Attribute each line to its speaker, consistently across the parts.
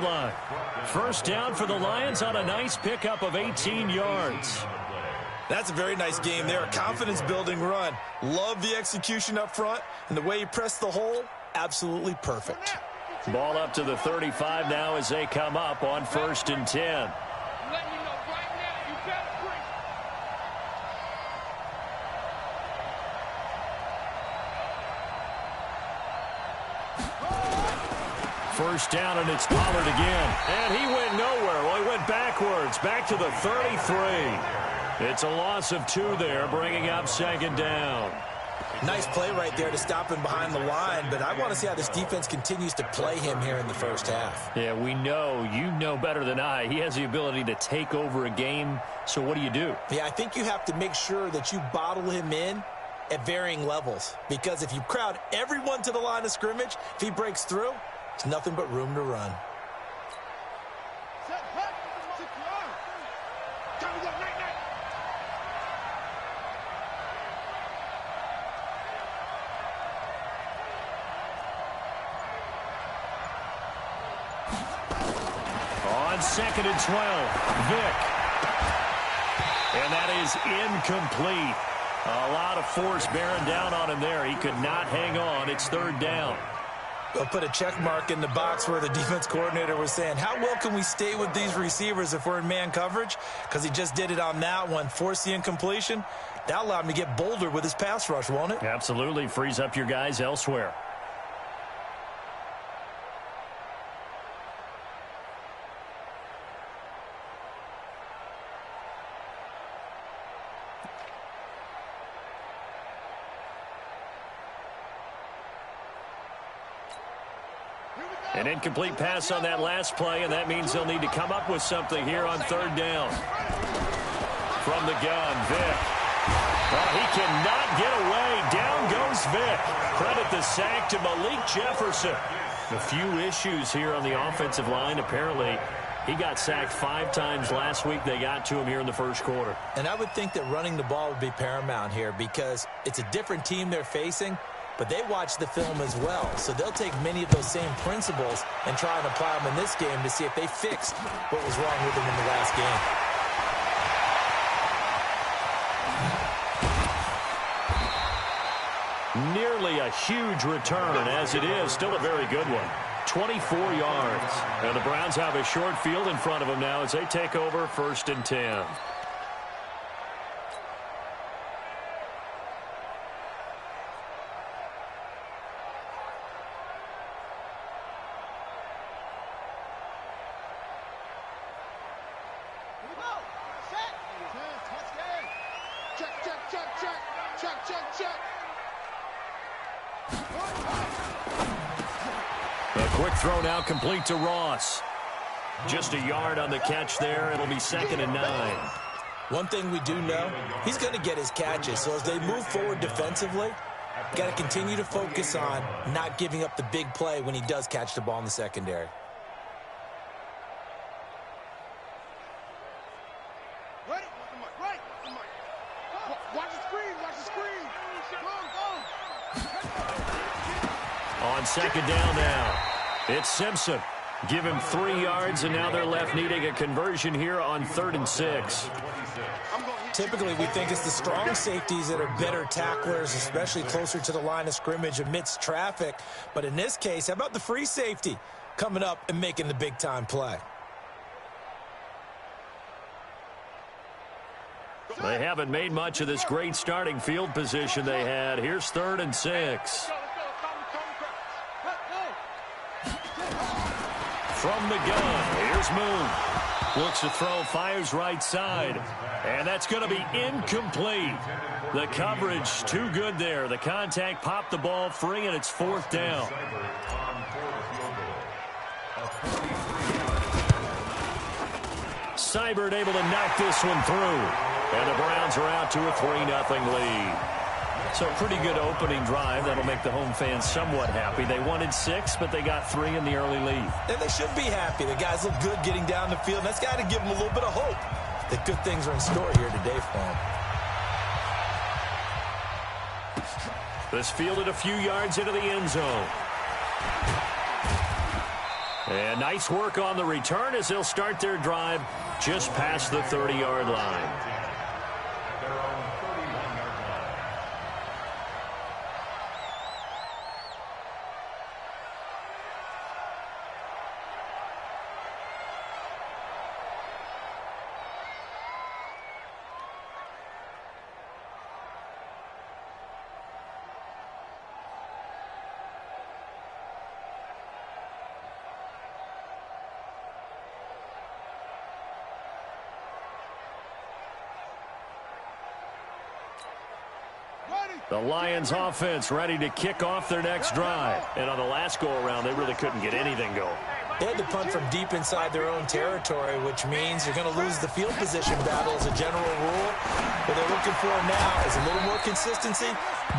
Speaker 1: line. First down for the Lions on a nice pickup of 18 yards.
Speaker 2: That's a very nice game there. A confidence-building run. Love the execution up front, and the way he pressed the hole, absolutely perfect.
Speaker 1: Ball up to the 35 now as they come up on 1st and 10. First down, and it's Pollard again. And he went nowhere. Well, he went backwards, back to the 33. It's a loss of 2 there, bringing up 2nd down.
Speaker 2: Nice play right there to stop him behind the line, but I want to see how this defense continues to play him here in the first half.
Speaker 1: Yeah, we know, you know better than I, he has the ability to take over a game, so what do you do?
Speaker 2: Yeah, I think you have to make sure that you bottle him in at varying levels, because if you crowd everyone to the line of scrimmage, if he breaks through, there's nothing but room to run.
Speaker 1: On 2nd and 12, Vick. And that is incomplete. A lot of force bearing down on him there. He could not hang on. It's 3rd down.
Speaker 2: They'll put a check mark in the box where the defense coordinator was saying, how well can we stay with these receivers if we're in man coverage? Because he just did it on that one, forced the incompletion. That allowed him to get bolder with his pass rush, won't it?
Speaker 1: Absolutely. Frees up your guys elsewhere. An incomplete pass on that last play, and that means they'll need to come up with something here on 3rd down. From the gun, Vick. Well, he cannot get away. Down goes Vick. Credit the sack to Malik Jefferson. A few issues here on the offensive line. Apparently, he got sacked 5 times last week. They got to him here in the first quarter.
Speaker 2: And I would think that running the ball would be paramount here because it's a different team they're facing, but they watch the film as well. So they'll take many of those same principles and try and apply them in this game to see if they fixed what was wrong with them in the last game.
Speaker 1: Nearly a huge return, as it is still a very good one. 24 yards. And the Browns have a short field in front of them now as they take over 1st and 10. Throw now complete to Ross. Just a yard on the catch there. It'll be 2nd and 9.
Speaker 2: One thing we do know, he's going to get his catches. So as they move forward defensively, got to continue to focus on not giving up the big play when he does catch the ball in the secondary.
Speaker 1: On 2nd down now. It's Simpson. Give him 3 yards, and now they're left needing a conversion here on 3rd and 6.
Speaker 2: Typically, we think it's the strong safeties that are better tacklers, especially closer to the line of scrimmage amidst traffic. But in this case, how about the free safety coming up and making the big-time play?
Speaker 1: They haven't made much of this great starting field position they had. Here's 3rd and 6. From the gun, here's Moon. Looks to throw, fires right side. And that's going to be incomplete. The coverage too good there. The contact popped the ball free, and it's 4th down. Seibert able to knock this one through. And the Browns are out to a 3-0 lead. So a pretty good opening drive. That'll make the home fans somewhat happy. They wanted 6, but they got 3 in the early lead.
Speaker 2: And they should be happy. The guys look good getting down the field. That's got to give them a little bit of hope that good things are in store here today for them.
Speaker 1: This fielded a few yards into the end zone. And nice work on the return as they'll start their drive just past the 30-yard line. The Lions offense ready to kick off their next drive. And on the last go-around, they really couldn't get anything going.
Speaker 2: They had to punt from deep inside their own territory, which means you're going to lose the field position battle as a general rule. What they're looking for now is a little more consistency,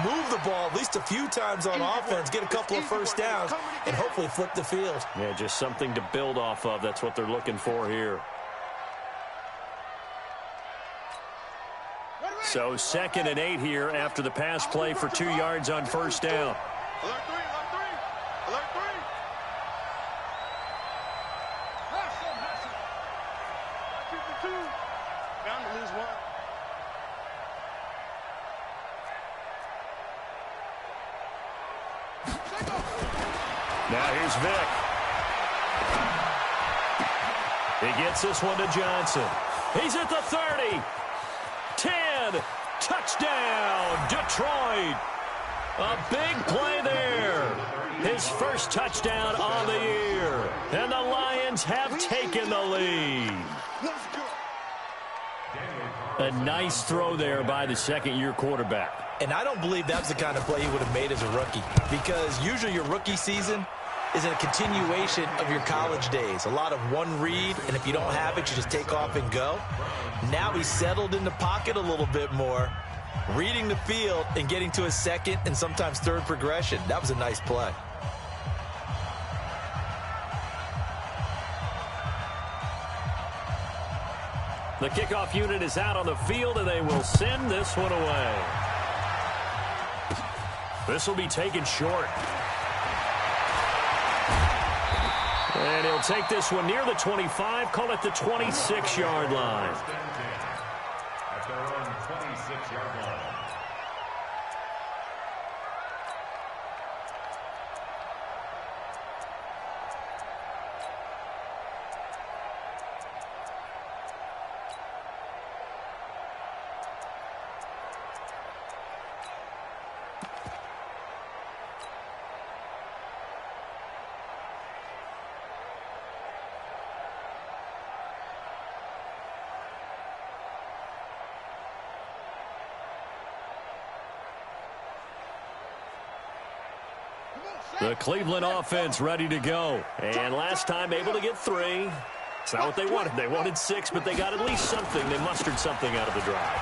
Speaker 2: move the ball at least a few times on offense, get a couple of first downs, and hopefully flip the field.
Speaker 1: Yeah, just something to build off of. That's what they're looking for here. So 2nd and 8 here after the pass play for 2 yards on first down.
Speaker 3: Alert 3, alert 3, alert 3. Hustle. 52. Bound to lose 1.
Speaker 1: Now here's Vick. He gets this one to Johnson. He's at the 30. 10, touchdown, Detroit. A big play there. His first touchdown on the year. And the Lions have taken the lead. A nice throw there by the second-year quarterback.
Speaker 2: And I don't believe that's the kind of play he would have made as a rookie, because usually your rookie season is a continuation of your college days. A lot of one read, and if you don't have it, you just take off and go. Now he's settled in the pocket a little bit more, reading the field and getting to his second and sometimes third progression. That was a nice play.
Speaker 1: The kickoff unit is out on the field, and they will send this one away. This will be taken short. And he'll take this one near the 25, call it the 26-yard line.
Speaker 4: At their own 26-yard line.
Speaker 1: The Cleveland offense ready to go. And last time able to get 3. It's not what they wanted. They wanted 6, but they got at least something. They mustered something out of the drive.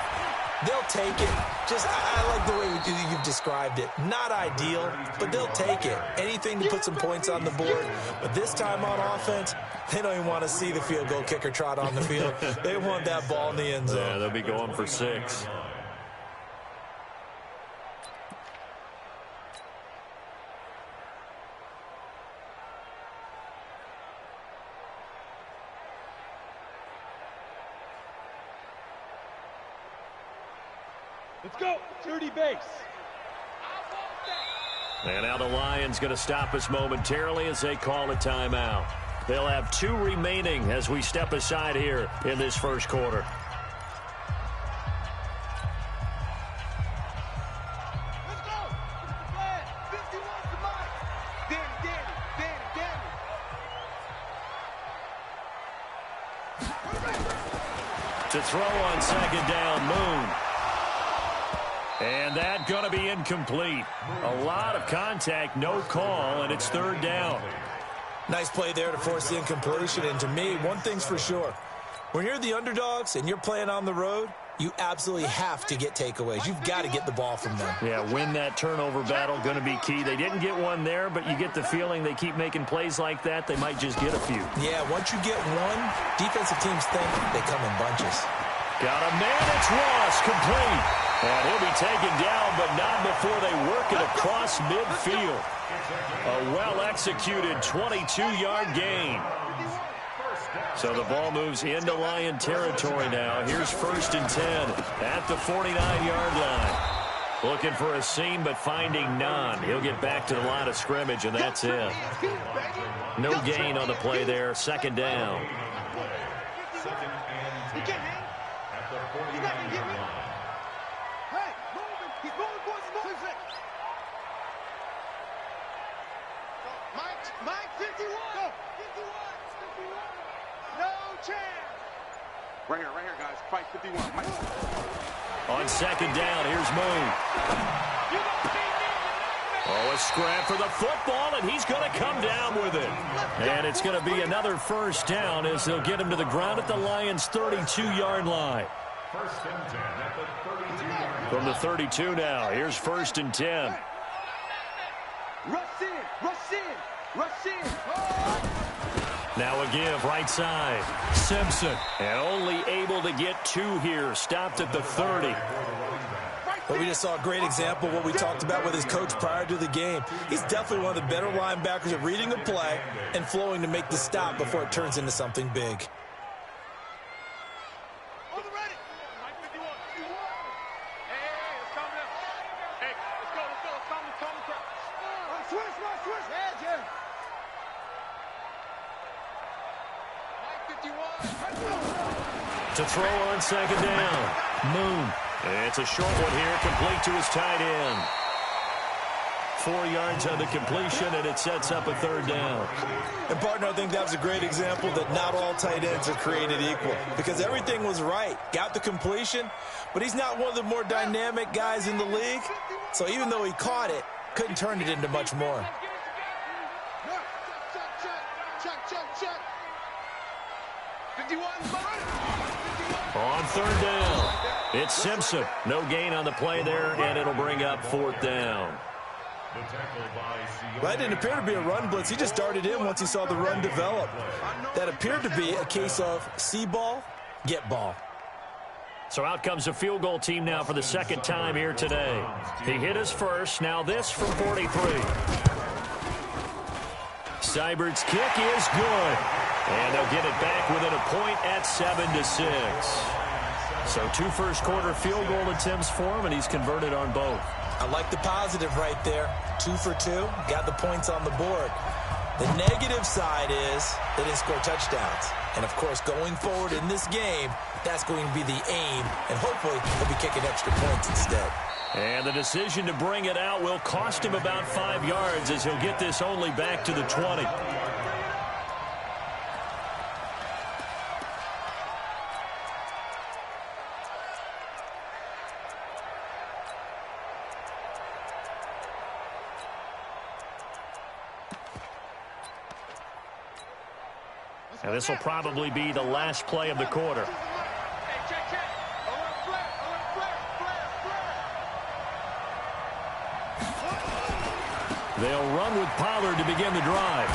Speaker 2: They'll take it. I like the way you've described it. Not ideal, but they'll take it. Anything to put some points on the board. But this time on offense, they don't even want to see the field goal kicker trot on the field. They want that ball in the end zone.
Speaker 1: Yeah, they'll be going for 6.
Speaker 3: Let's go. Dirty base.
Speaker 1: And now the Lions going to stop us momentarily as they call a timeout. They'll have 2 remaining as we step aside here in this first quarter.
Speaker 3: Let's go. 51 to Mike. Danny.
Speaker 1: To throw on second down, Moon. And that going to be incomplete. A lot of contact, no call, and it's 3rd down.
Speaker 2: Nice play there to force the incompletion. And to me, one thing's for sure. When you're the underdogs and you're playing on the road, you absolutely have to get takeaways. You've got to get the ball from them.
Speaker 1: Yeah, win that turnover battle, going to be key. They didn't get one there, but you get the feeling they keep making plays like that, they might just get a few.
Speaker 2: Yeah, once you get one, defensive teams think they come in bunches.
Speaker 1: Got a man, it's Ross, complete. And he'll be taken down, but not before they work it across midfield. A well-executed 22-yard gain. So the ball moves into Lion territory now. Here's 1st and 10 at the 49-yard line. Looking for a seam, but finding none. He'll get back to the line of scrimmage, and that's it. No gain on the play there. 2nd down.
Speaker 3: Mike, 51. No chance.
Speaker 5: Right here, guys. Fight 51. Mike.
Speaker 1: On 2nd down, here's Moon. Oh, a scrap for the football, and he's going to come down with it. And it's going to be another 1st down as they'll get him to the ground at the Lions' 32-yard line.
Speaker 4: 1st and 10 at the 32-yard line.
Speaker 1: From the 32 now, here's 1st and 10.
Speaker 3: Rush in.
Speaker 1: Now a give, right side. Simpson, and only able to get 2 here. Stopped at the 30.
Speaker 2: But we just saw a great example of what we talked about with his coach prior to the game. He's definitely one of the better linebackers at reading a play and flowing to make the stop before it turns into something big.
Speaker 1: To throw on 2nd down. Moon. It's a short one here, complete to his tight end. 4 yards on the completion, and it sets up a 3rd down.
Speaker 2: And, partner, I think that was a great example that not all tight ends are created equal. Because everything was right. Got the completion, but he's not one of the more dynamic guys in the league. So even though he caught it, couldn't turn it into much more.
Speaker 3: Check. 51.
Speaker 1: On 3rd down, it's Simpson. No gain on the play there, and it'll bring up 4th down.
Speaker 2: Well, that didn't appear to be a run blitz. He just darted in once he saw the run develop. That appeared to be a case of see ball, get ball.
Speaker 1: So out comes a field goal team now for the 2nd time here today. He hit his first. Now this from 43. Seibert's kick is good. And they'll get it back within a point at 7-6. So 2 first-quarter field goal attempts for him, and he's converted on both.
Speaker 2: I like the positive right there. 2 for 2, got the points on the board. The negative side is they didn't score touchdowns. And, of course, going forward in this game, that's going to be the aim, and hopefully he'll be kicking extra points instead.
Speaker 1: And the decision to bring it out will cost him about 5 yards as he'll get this only back to the 20. And this will probably be the last play of the quarter. They'll run with Pollard to begin the drive.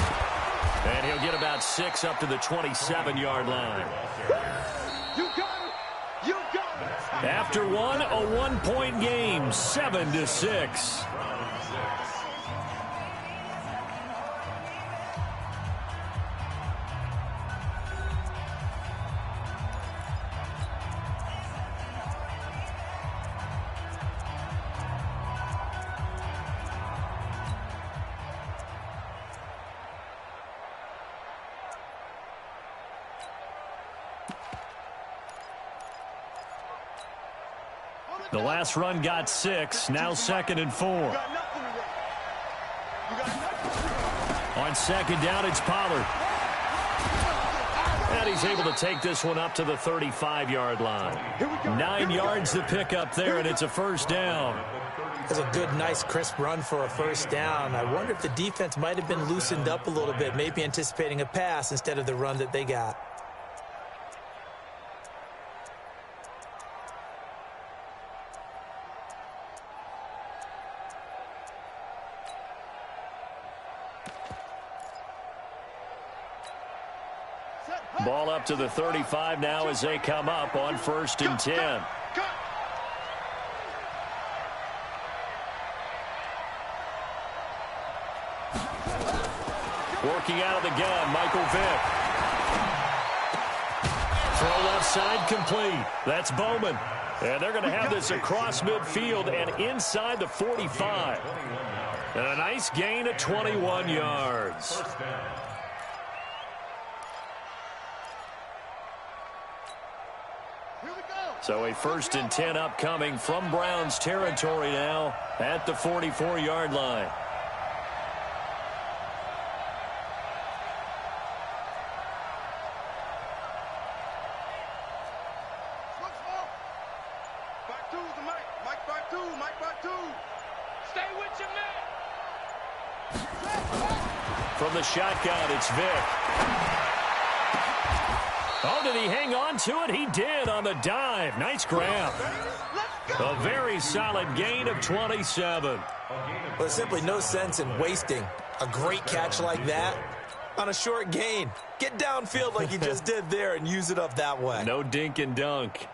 Speaker 1: And he'll get about 6 up to the 27-yard line. After one, a 1-point game, 7-6. The last run got 6, now 2nd and 4. On 2nd down, it's Pollard. And he's able to take this one up to the 35-yard line. 9 yards to pick up there, and it's a 1st down.
Speaker 2: That's a good, nice, crisp run for a 1st down. I wonder if the defense might have been loosened up a little bit, maybe anticipating a pass instead of the run that they got.
Speaker 1: Ball up to the 35 now as they come up on 1st and 10. Working out of the gun, Michael Vick. Throw left side complete. That's Bowman. And they're going to have this across midfield and inside the 45. And a nice gain of 21 yards. So a 1st and 10 upcoming from Browns territory now at the 44-yard line. From the shotgun, it's Vick. Oh, did he hang on to it? He did on the dive. Nice grab. A very solid gain of 27.
Speaker 2: Well, there's simply no sense in wasting a great catch like that on a short gain. Get downfield like you just did there and use it up that way.
Speaker 1: No dink and dunk.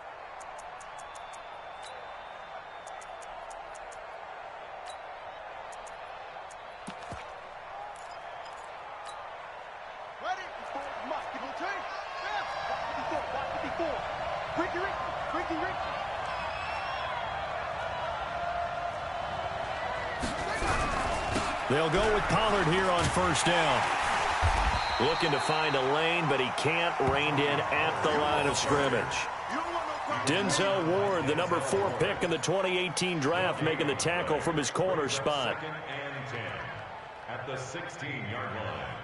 Speaker 1: They'll go with Pollard here on 1st down. Looking to find a lane, but he can't. Reined in at the line of scrimmage. Denzel Ward, the number 4 pick in the 2018 draft, making the tackle from his corner spot.
Speaker 4: 2nd and 10 at the 16-yard line.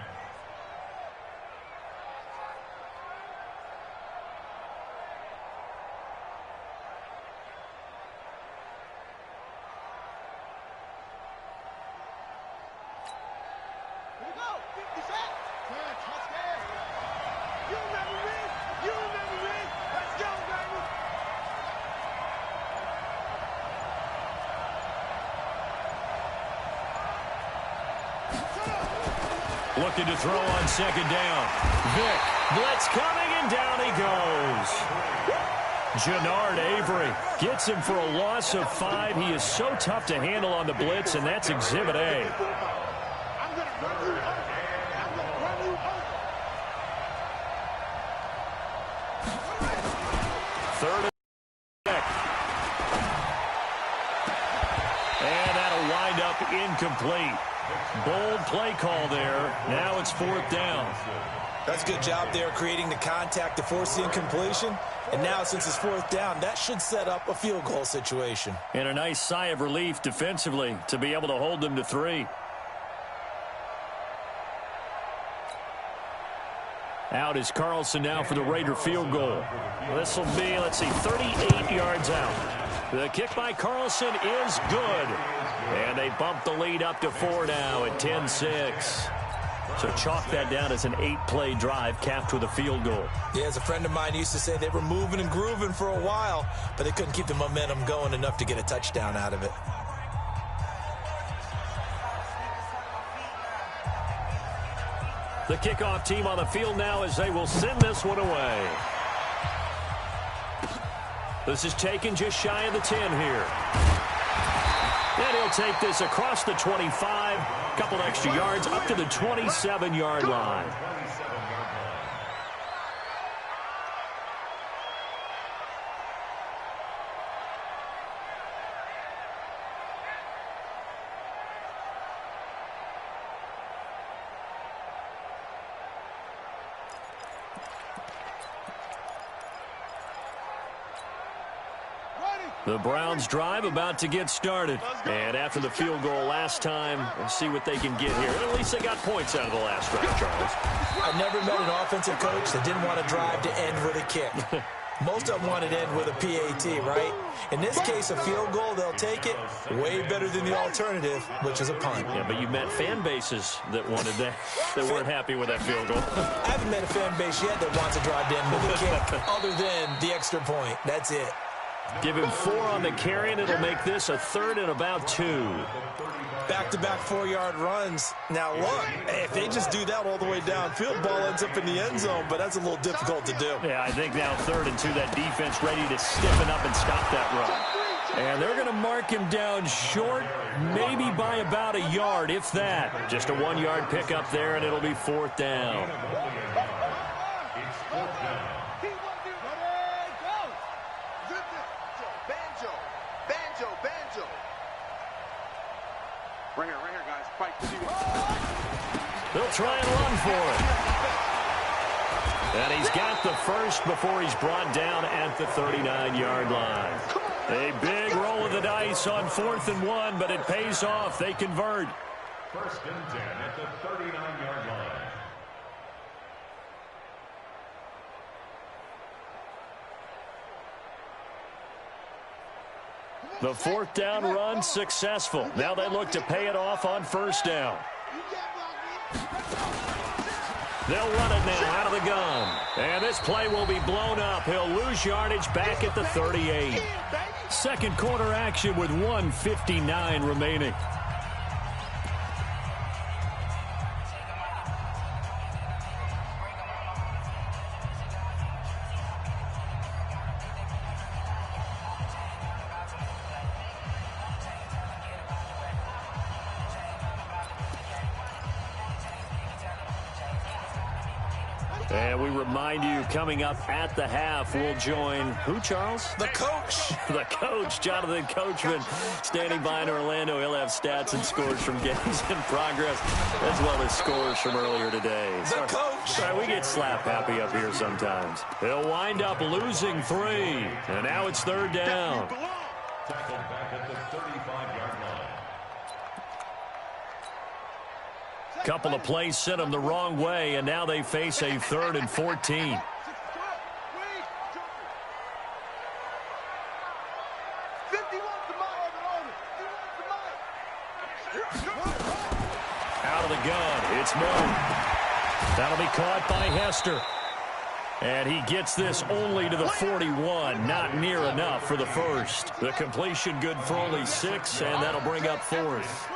Speaker 1: Looking to throw on 2nd down. Vick, blitz coming, and down he goes. Jannard Avery gets him for a loss of 5. He is so tough to handle on the blitz, and that's Exhibit A. Third and that'll wind up incomplete. Bold play call there. Now it's 4th down.
Speaker 2: That's a good job there creating the contact to force the incompletion. And now since it's 4th down, that should set up a field goal situation.
Speaker 1: And a nice sigh of relief defensively to be able to hold them to 3. Out is Carlson now for the Raider field goal. This will be, 38 yards out. The kick by Carlson is good. And they bump the lead up to 4 now at 10-6. So chalk that down as an 8-play drive capped with a field goal.
Speaker 2: Yeah, as a friend of mine used to say, they were moving and grooving for a while, but they couldn't keep the momentum going enough to get a touchdown out of it.
Speaker 1: The kickoff team on the field now as they will send this one away. This is taken just shy of the 10 here. And he'll take this across the 25, a couple extra yards up to the 27-yard line. The Browns drive about to get started. And after the field goal last time, we'll see what they can get here. At least they got points out of the last drive, Charles.
Speaker 2: I never met an offensive coach that didn't want to drive to end with a kick. Most of them wanted to end with a PAT, right? In this case, a field goal, they'll take it. Way better than the alternative, which is a punt.
Speaker 1: Yeah, but you met fan bases that wanted that, that weren't happy with that field goal.
Speaker 2: I haven't met a fan base yet that wants to drive to end with a kick, other than the extra point. That's it.
Speaker 1: Give him 4 on the carry, and it'll make this a 3rd and about 2.
Speaker 2: Back-to-back 4-yard runs. Now, look, if they just do that all the way downfield, ball ends up in the end zone, but that's a little difficult to do.
Speaker 1: Yeah, I think now 3rd and 2, that defense ready to stiffen up and stop that run. And they're going to mark him down short, maybe by about a yard, if that. Just a 1-yard pickup there, and it'll be 4th down.
Speaker 4: It's 4th down.
Speaker 5: Banjo. Right here, guys. Fight 51.
Speaker 1: They'll try and run for it. And he's got the first before he's brought down at the 39-yard line. A big roll of the dice on 4th and 1, but it pays off. They convert.
Speaker 4: 1st and 10 at the 39-yard line.
Speaker 1: The 4th down run successful. Now they look to pay it off on 1st down. They'll run it now out of the gun. And this play will be blown up. He'll lose yardage back at the 38. Second quarter action with 1:59 remaining. And we remind you, coming up at the half, we'll join who, Charles?
Speaker 2: The coach.
Speaker 1: The coach, Jonathan Coachman, standing by in Orlando. He'll have stats and scores from games in progress, as well as scores from earlier today.
Speaker 2: The coach.
Speaker 1: Sorry, we get slap happy up here sometimes. He'll wind up losing 3. And now it's 3rd down.
Speaker 4: Tackled back at the 35-yard line.
Speaker 1: Couple of plays sent them the wrong way, and now they face a 3rd and 14. Out of the gun, it's Moon. That'll be caught by Hester. And he gets this only to the 41, not near enough for the first. The completion good for only 6, and that'll bring up 4th.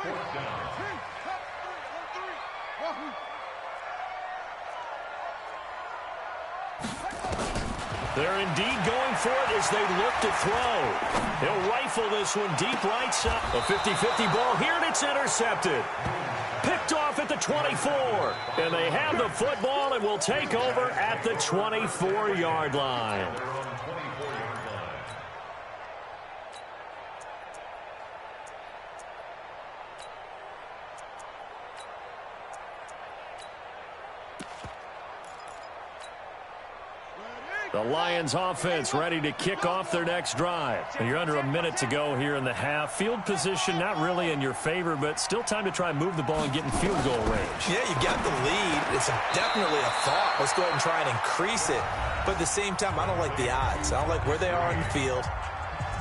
Speaker 1: They're indeed going for it as they look to throw. He'll rifle this one deep right side. A 50-50 ball here, and it's intercepted. Picked off at the 24. And they have the football and will take over at the 24-yard line. The Lions offense ready to kick off their next drive. You're under a minute to go here in the half. Field position not really in your favor, but still time to try and move the ball and get in field goal range.
Speaker 2: Yeah, you got the lead. It's definitely a thought. Let's go ahead and try and increase it. But at the same time, I don't like the odds. I don't like where they are on the field.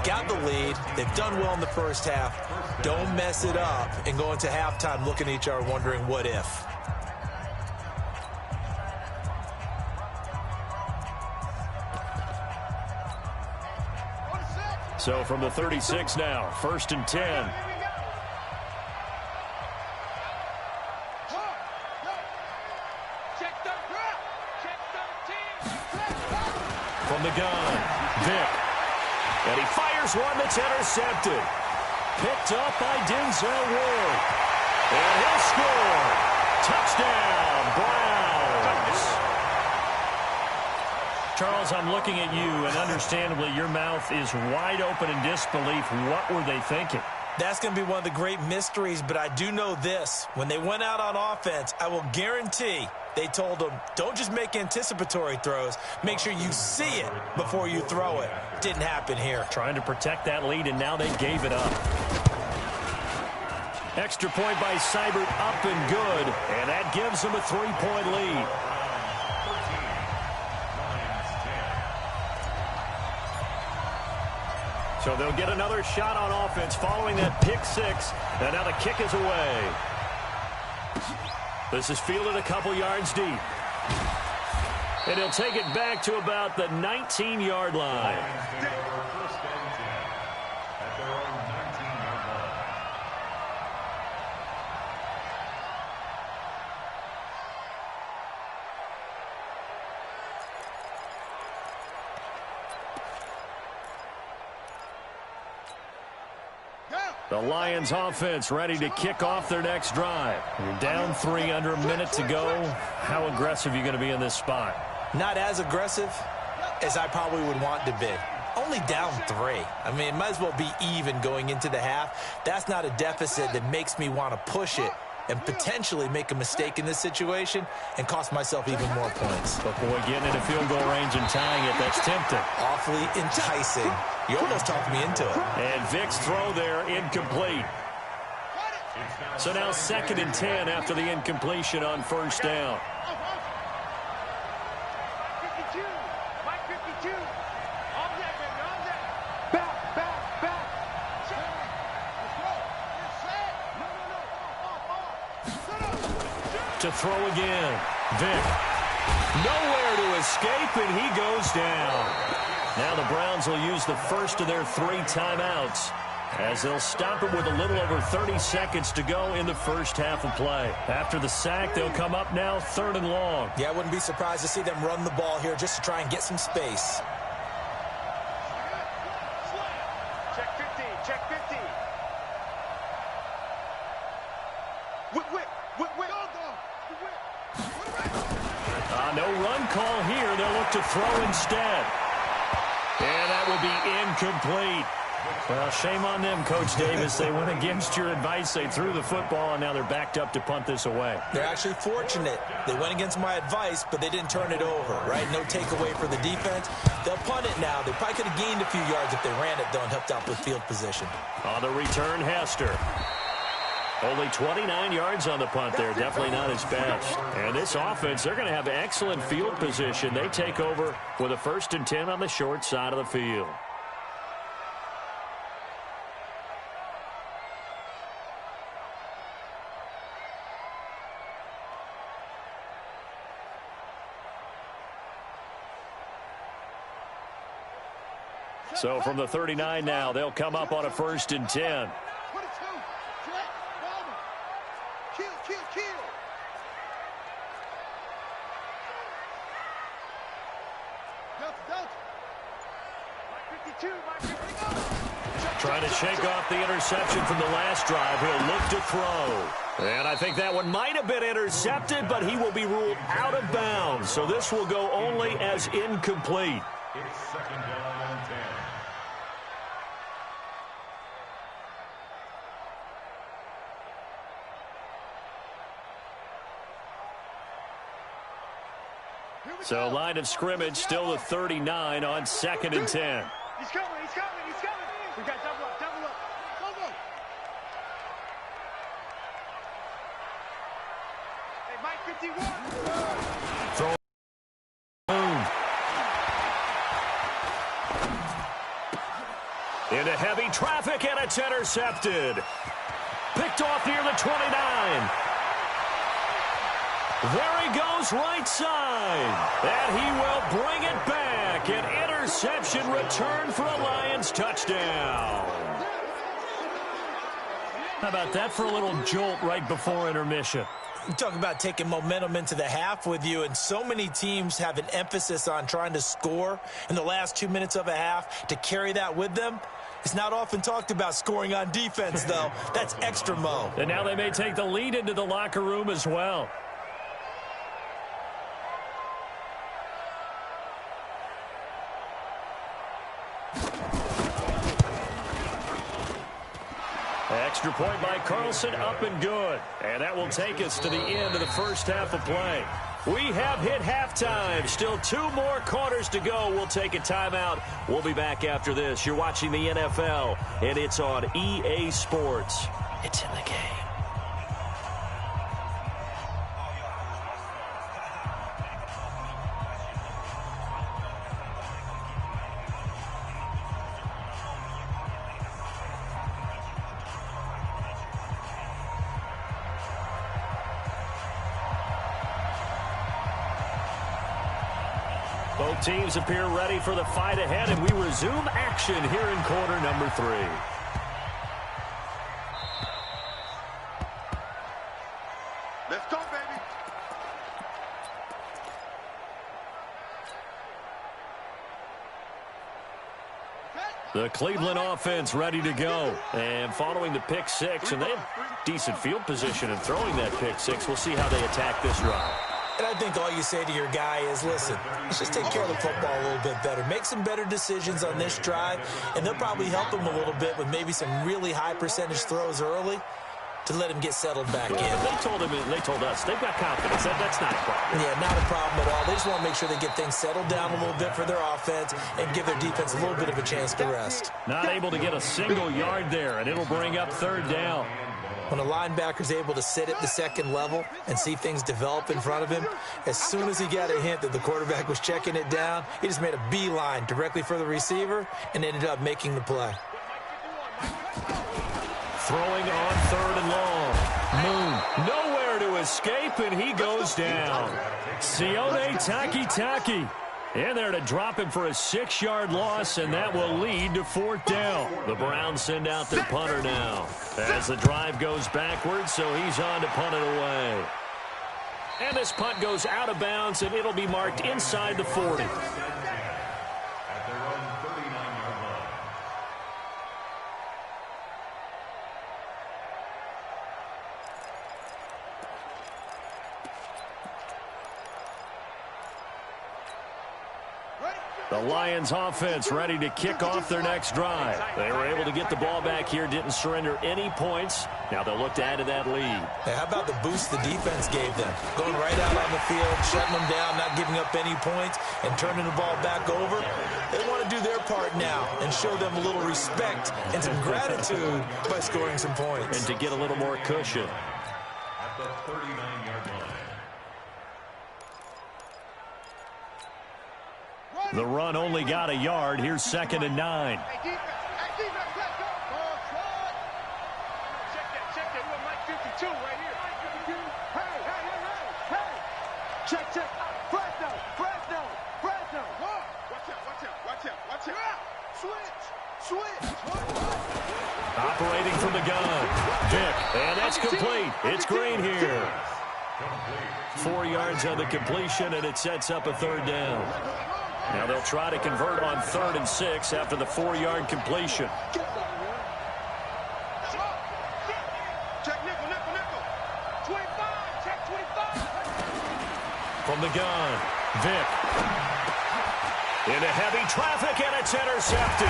Speaker 2: Got the lead. They've done well in the first half. Don't mess it up and go into halftime looking at each other wondering what if.
Speaker 1: So from the 36 now, 1st and 10. From the gun, Vick. And he fires one that's intercepted. Picked up by Denzel Ward. And he'll score. Touchdown, Browns. Charles, I'm looking at you, and understandably, your mouth is wide open in disbelief. What were they thinking?
Speaker 2: That's going to be one of the great mysteries, but I do know this. When they went out on offense, I will guarantee they told them, don't just make anticipatory throws. Make sure you see it before you throw it. Didn't happen here.
Speaker 1: Trying to protect that lead, and now they gave it up. Extra point by Seibert, up and good, and that gives them a 3-point lead. So they'll get another shot on offense following that pick 6. And now the kick is away. This is fielded a couple yards deep. And he'll take it back to about the 19-yard line. The Lions offense ready to kick off their next drive. You're down 3 under a minute to go. How aggressive are you going to be in this spot?
Speaker 2: Not as aggressive as I probably would want to be. Only down 3. I mean, it might as well be even going into the half. That's not a deficit that makes me want to push it and potentially make a mistake in this situation and cost myself even more points.
Speaker 1: But boy, getting into field goal range and tying it, that's tempting.
Speaker 2: Awfully enticing. You almost talked me into it.
Speaker 1: And Vic's throw there, incomplete. So now 2nd and 10 after the incompletion on first down.
Speaker 3: 52. Mike 52. All that, baby, all that. Back, back, back. Set. Let's go. Set. No.
Speaker 1: To throw again. Vic. Nowhere to escape, and he goes down. Now the Browns will use the first of their 3 timeouts as they'll stop it with a little over 30 seconds to go in the first half of play. After the sack, they'll come up now 3rd and long.
Speaker 2: Yeah, I wouldn't be surprised to see them run the ball here just to try and get some space.
Speaker 5: Check 50. Check 50. Whip.
Speaker 1: No run call here. They'll look to throw instead. And that will be incomplete. Well, shame on them, Coach Davis. They went against your advice. They threw the football, and now they're backed up to punt this away.
Speaker 2: They're actually fortunate. They went against my advice, but they didn't turn it over, right? No takeaway for the defense. They'll punt it now. They probably could have gained a few yards if they ran it, though, and helped out with field position.
Speaker 1: On the return, Hester. Only 29 yards on the punt there. Definitely not his best. And this offense, they're going to have excellent field position. They take over with a 1st and 10 on the short side of the field. So from the 39 now, they'll come up on a 1st and 10.
Speaker 3: 22. Threat. Bomber. Kill. Delta. Mike 52. Mike 52.
Speaker 1: Trying to shake off the interception from the last drive. He'll look to throw. And I think that one might have been intercepted, but he will be ruled out of bounds. So this will go only as incomplete.
Speaker 4: It's 2nd down and 10.
Speaker 1: So line of scrimmage still the 39 on 2nd and 10.
Speaker 3: He's coming. We got double up. Go. Hey, Mike 51.
Speaker 1: Throw. Into heavy traffic, and it's intercepted. Picked off near the 29. There he goes, right side. And he will bring it back. An interception return for a Lions touchdown. How about that for a little jolt right before intermission?
Speaker 2: You talk about taking momentum into the half with you, and so many teams have an emphasis on trying to score in the last 2 minutes of a half to carry that with them. It's not often talked about scoring on defense, though. That's extra mo.
Speaker 1: And now they may take the lead into the locker room as well. Extra point by Carlson, up and good. And that will take us to the end of the first half of play. We have hit halftime. Still 2 more quarters to go. We'll take a timeout. We'll be back after this. You're watching the NFL, and it's on EA Sports. It's in the game. Both teams appear ready for the fight ahead, and we resume action here in quarter number 3.
Speaker 5: Let's go, baby.
Speaker 3: Okay.
Speaker 1: The Cleveland offense ready to go. And following the pick six, and they have decent field position in throwing that pick six. We'll see how they attack this drive.
Speaker 2: And I think all you say to your guy is, listen, let's just take care of the football a little bit better. Make some better decisions on this drive, and they'll probably help him a little bit with maybe some really high percentage throws early to let him get settled back in.
Speaker 1: They told us, they've got confidence. That's not a problem.
Speaker 2: Yeah, not a problem at all. They just want to make sure they get things settled down a little bit for their offense and give their defense a little bit of a chance to rest.
Speaker 1: Not able to get a single yard there, and it'll bring up third down.
Speaker 2: When a linebacker's able to sit at the second level and see things develop in front of him, as soon as he got a hint that the quarterback was checking it down, he just made a beeline directly for the receiver and ended up making the play.
Speaker 1: Throwing on third and long. Moon, nowhere to escape, and he goes down. Sione Takitaki in there to drop him for a 6-yard loss, and that will lead to fourth down. The Browns send out their punter now as the drive goes backwards, so he's on to punt it away. And this punt goes out of bounds, and it'll be marked inside the 40. The Lions offense ready to kick off their next drive. They were able to get the ball back here, didn't surrender any points. Now they'll look to add to that lead.
Speaker 2: Hey, how about the boost the defense gave them? Going right out on the field, shutting them down, not giving up any points, and turning the ball back over. They want to do their part now and show them a little respect and some gratitude by scoring some points.
Speaker 1: And to get a little more cushion.
Speaker 4: At the 39-yard line.
Speaker 1: The run only got a yard. Here's 2nd and 9.
Speaker 3: Hey, defense, let's go. Check that. We're Mike 52 right here. Mike 52. Hey. Check. Fresno. Watch out. Switch.
Speaker 1: Operating from the gun. Vick, and that's complete. It's Green here. 4 yards on the completion, and it sets up a third down. Now they'll try to convert on 3rd and 6 after the 4-yard completion.
Speaker 3: Check nickel. 25. Check 25.
Speaker 1: From the gun, Vick. Into heavy traffic, and it's intercepted.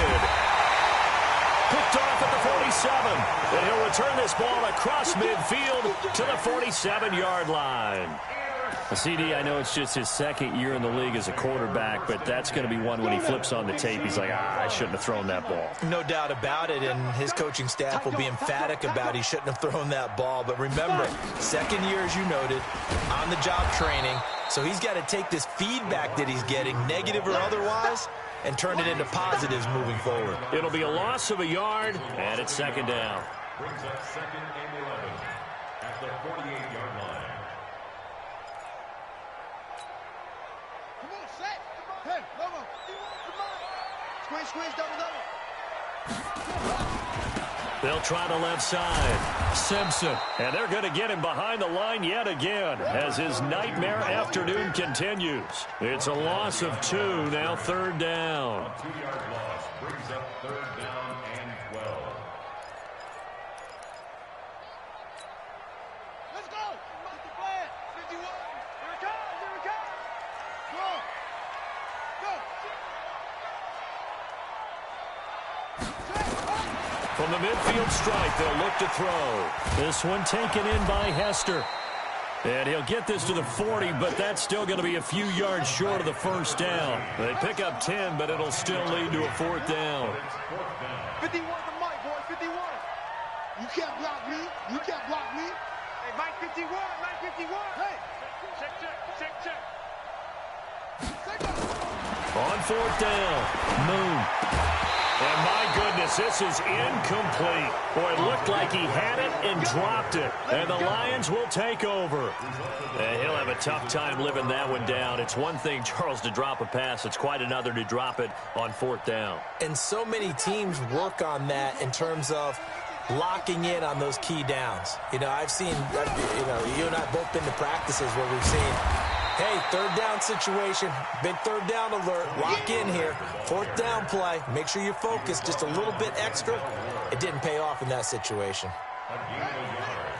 Speaker 1: Picked off at the 47. And he'll return this ball across midfield to the 47-yard line. CD, I know it's just his 2nd year in the league as a quarterback, but that's going to be one when he flips on the tape. He's like, I shouldn't have thrown that ball.
Speaker 2: No doubt about it, and his coaching staff will be emphatic about he shouldn't have thrown that ball. But remember, 2nd year, as you noted, on-the-job training. So he's got to take this feedback that he's getting, negative or otherwise, and turn it into positives moving forward.
Speaker 1: It'll be a loss of a yard, and it's 2nd down.
Speaker 4: Brings up 2nd and 11 at the 48-yard line.
Speaker 3: Come on, set. Hey, come on. Squeeze, double.
Speaker 1: They'll try the left side. Simpson. And they're going to get him behind the line yet again as his nightmare afternoon continues. It's a loss of 2, now 3rd down.
Speaker 4: A 2-yard loss brings up 3rd down and 12.
Speaker 3: Let's go. What's the plan? 51. Here it comes. Go.
Speaker 1: From the midfield stripe, they'll look to throw. This one taken in by Hester. And he'll get this to the 40, but that's still going to be a few yards short of the first down. They pick up 10, but it'll still lead to a 4th down.
Speaker 3: 51 for Mike, boy, 51. You can't block me. Hey, Mike 51. Hey. Check.
Speaker 1: On 4th down, Moon. And my goodness, this is incomplete. Boy, it looked like he had it and dropped it. And the Lions will take over. And he'll have a tough time living that one down. It's one thing, Charles, to drop a pass. It's quite another to drop it on 4th down.
Speaker 2: And so many teams work on that in terms of locking in on those key downs. You know, I've seen, you and I both been to practices where we've seen Hey, third down situation. Big third down alert. Lock in here. Fourth down play. Make sure you focus just a little bit extra. It didn't pay off in that situation.
Speaker 4: A gain of a yard.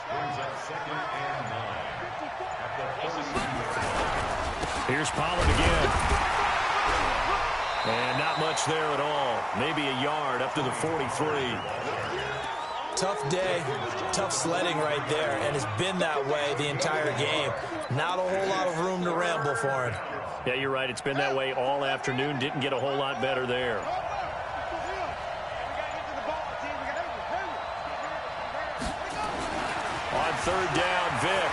Speaker 4: Brings up 2nd and 9. At the 46.
Speaker 1: Here's Pollard again. And not much there at all. Maybe a yard up to the 43.
Speaker 2: Tough day, tough sledding right there, and it's been that way the entire game. Not a whole lot of room to ramble for him.
Speaker 1: Yeah, you're right. It's been that way all afternoon. Didn't get a whole lot better there. On third down, Vick.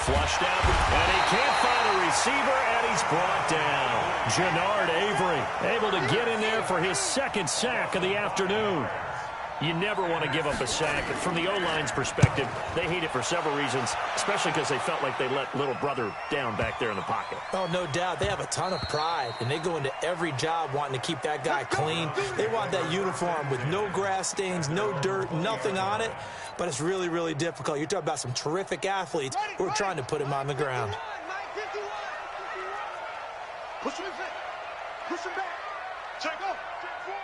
Speaker 1: Flushed out, and he can't find a receiver, and he's brought down. Jannard Avery able to get in there for his second sack of the afternoon. You never want to give up a sack. From the O-line's perspective, they hate it for several reasons, especially because they felt like they let little brother down back there in the pocket.
Speaker 2: Oh, no doubt. They have a ton of pride, and they go into every job wanting to keep that guy clean. They want that uniform with no grass stains, no dirt, nothing on it, but it's really, really difficult. You're talking about some terrific athletes who are trying to put him on the ground.
Speaker 3: Push him in. Push him back. Check up. Check four.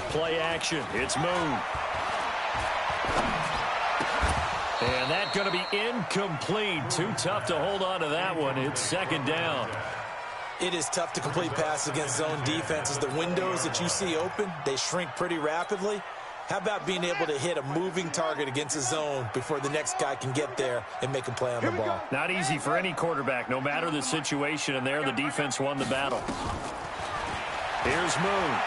Speaker 1: Play action. It's Moon. And that's going to be incomplete. Too tough to hold on to that one. It's second down.
Speaker 2: It is tough to complete passes against zone defenses. The windows that you see open, they shrink pretty rapidly. How about being able to hit a moving target against a zone before the next guy can get there and make a play on the ball?
Speaker 1: Not easy for any quarterback, no matter the situation, and there the defense won the battle. Here's Moon.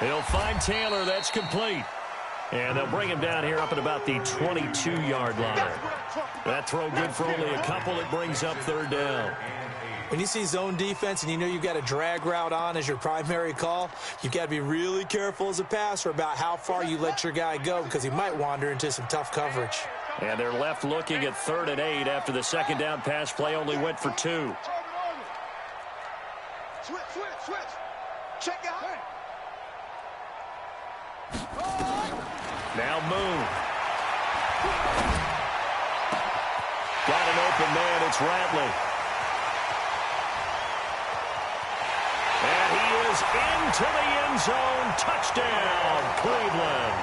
Speaker 1: He'll find Taylor. That's complete. And they'll bring him down here up at about the 22-yard line. That throw good for only a couple. It brings up third down.
Speaker 2: When you see zone defense and you know you've got a drag route on as your primary call, you've got to be really careful as a passer about how far you let your guy go because he might wander into some tough coverage.
Speaker 1: And they're left looking at 3rd and 8 after the second down pass play only went for 2.
Speaker 3: Switch. Check out.
Speaker 1: Now Moon. Got an open man. It's Ratley. And he is into the end zone. Touchdown, Cleveland.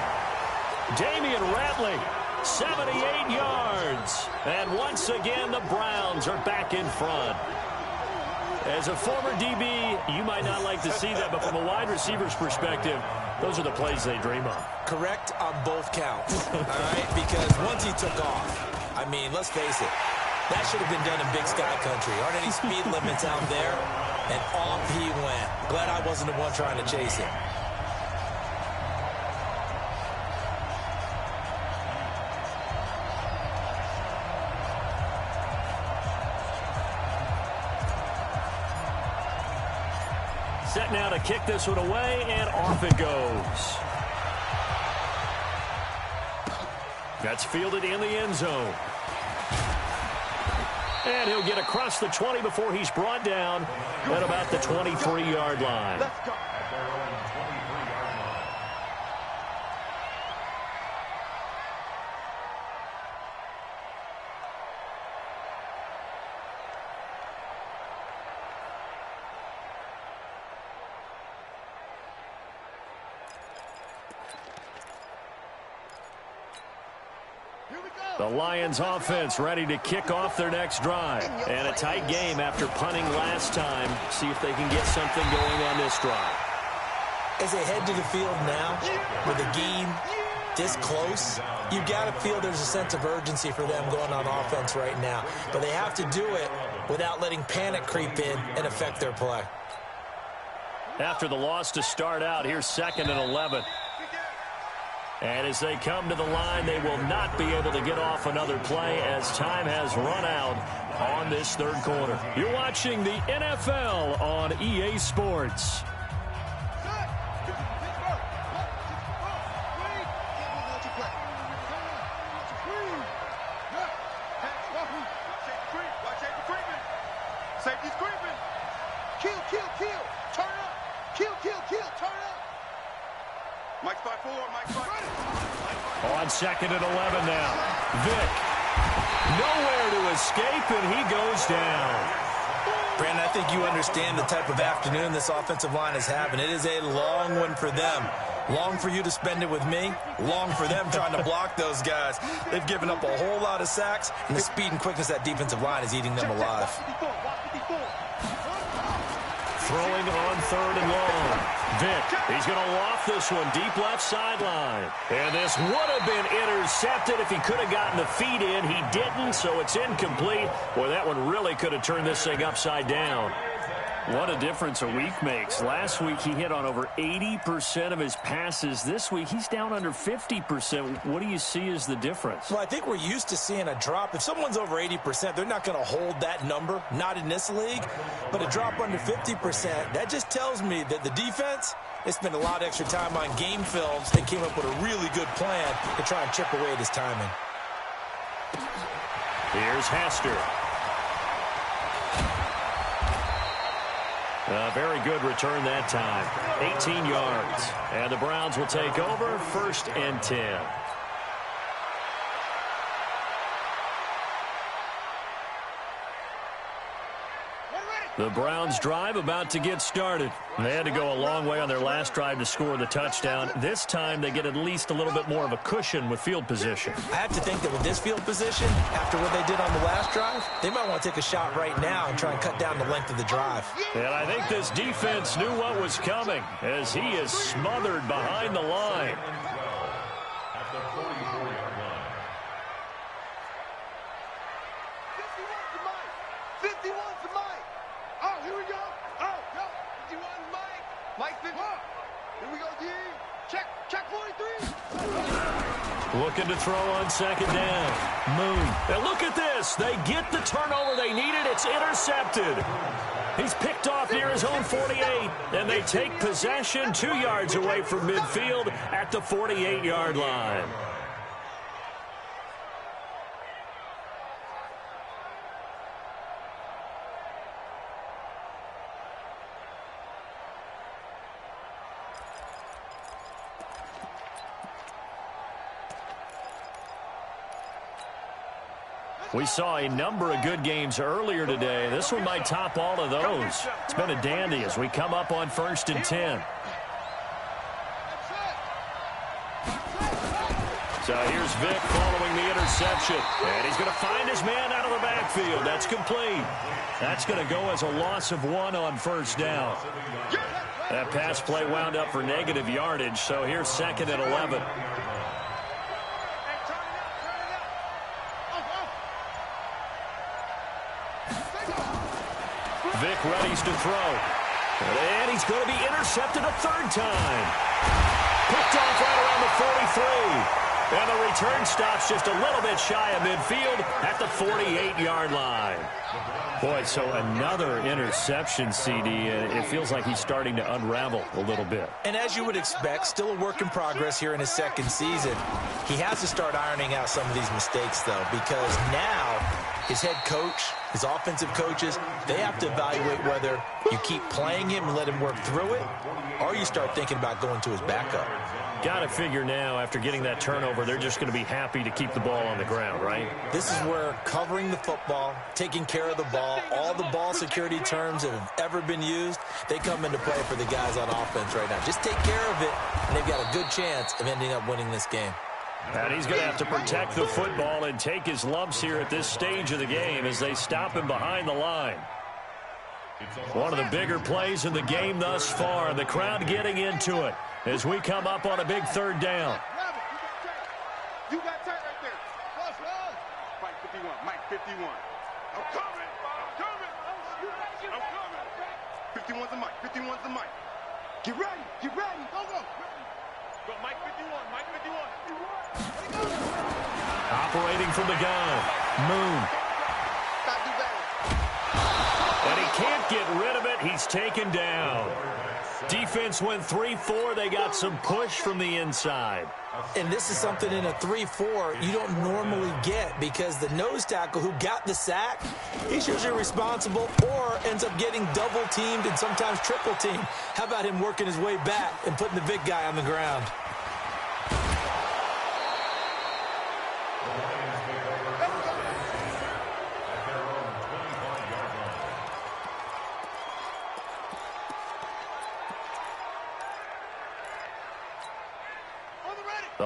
Speaker 1: Damian Ratley, 78 yards. And once again, the Browns are back in front. As a former DB, you might not like to see that, but from a wide receiver's perspective, those are the plays they dream of.
Speaker 2: Correct on both counts, all right? Because once he took off, I mean, let's face it, that should have been done in Big Sky Country. Aren't any speed limits out there? And off he went. Glad I wasn't the one trying to chase him.
Speaker 1: Set now to kick this one away, and off it goes. That's fielded in the end zone. And he'll get across the 20 before he's brought down at about the 23-yard line.
Speaker 3: Let's go.
Speaker 4: At their own 23-yard line.
Speaker 1: The Lions offense ready to kick off their next drive. And a tight game after punting last time. See if they can get something going on this drive.
Speaker 2: As they head to the field now, with the game this close, you've got to feel there's a sense of urgency for them going on offense right now. But they have to do it without letting panic creep in and affect their play.
Speaker 1: After the loss to start out, here's 2nd and 11. And as they come to the line, they will not be able to get off another play as time has run out on this third quarter. You're watching the NFL on EA Sports.
Speaker 3: Safety's creeping. Kill. Turn up. Kill. Turn up.
Speaker 1: On 2nd and 11 now. Vick. Nowhere to escape, and he goes down.
Speaker 2: Brandon, I think you understand the type of afternoon this offensive line is having. It is a long one for them. Long for you to spend it with me. Long for them trying to block those guys. They've given up a whole lot of sacks, and the speed and quickness of that defensive line is eating them alive.
Speaker 1: Throwing on 3rd and long. Vick, he's going to loft this one deep left sideline. And this would have been intercepted if he could have gotten the feet in. He didn't, so it's incomplete. Boy, that one really could have turned this thing upside down. What a difference a week makes. Last week, he hit on over 80% of his passes. This week, he's down under 50%. What do you see as the difference?
Speaker 2: Well, I think we're used to seeing a drop. If someone's over 80%, they're not going to hold that number, not in this league. But a drop under 50%, that just tells me that the defense, they spent a lot of extra time on game films and came up with a really good plan to try and chip away at his timing.
Speaker 1: Here's Hester. A very good return that time. 18 yards. And the Browns will take over 1st and 10. The Browns drive about to get started. They had to go a long way on their last drive to score the touchdown. This time they get at least a little bit more of a cushion with field position.
Speaker 2: I have to think that with this field position, after what they did on the last drive, they might want to take a shot right now and try and cut down the length of the drive.
Speaker 1: And I think this defense knew what was coming as he is smothered behind the line.
Speaker 4: At the 44-yard line.
Speaker 3: 51's the mic. Oh, here we go. Oh, go. 51's Mike. Mike 50. Here we go, D. Check 43.
Speaker 1: Looking to throw on 2nd down. Moon. And look at this. They get the turnover they needed. It's intercepted. He's picked off near his own 48. And they take possession 2 yards away from midfield at the 48-yard line. We saw a number of good games earlier today. This one might top all of those. It's been a dandy as we come up on 1st and 10. So here's Vick following the interception. And he's going to find his man out of the backfield. That's complete. That's going to go as a loss of 1 on 1st down. That pass play wound up for negative yardage. So here's 2nd and 11. Vick readies to throw. And he's going to be intercepted a 3rd time. Picked off right around the 43. And the return stops just a little bit shy of midfield at the 48-yard line. Boy, so another interception, CD. It feels like he's starting to unravel a little bit.
Speaker 2: And as you would expect, still a work in progress here in his 2nd season. He has to start ironing out some of these mistakes, though, because now his head coach, his offensive coaches, they have to evaluate whether you keep playing him and let him work through it, or you start thinking about going to his backup.
Speaker 1: Got to figure now, after getting that turnover, they're just going to be happy to keep the ball on the ground, right?
Speaker 2: This is where covering the football, taking care of the ball, all the ball security terms that have ever been used, they come into play for the guys on offense right now. Just take care of it, and they've got a good chance of ending up winning this game.
Speaker 1: And he's going to have to protect the football and take his lumps here at this stage of the game as they stop him behind the line. One of the bigger plays in the game thus far, and the crowd getting into it as we come up on a big 3rd down.
Speaker 3: You got tight right there. Mike 51. Mike 51. I'm coming. I'm coming. 51's the mic. 51's the mic. Get ready. Get ready. Go. Go, Mike 51. Mike 51.
Speaker 1: Operating from the gun. Moon. And he can't get rid of it. He's taken down. Defense went 3-4. They got some push from the inside.
Speaker 2: And this is something in a 3-4 you don't normally get, because the nose tackle who got the sack, he's usually responsible or ends up getting double-teamed and sometimes triple-teamed. How about him working his way back and putting the big guy on the ground?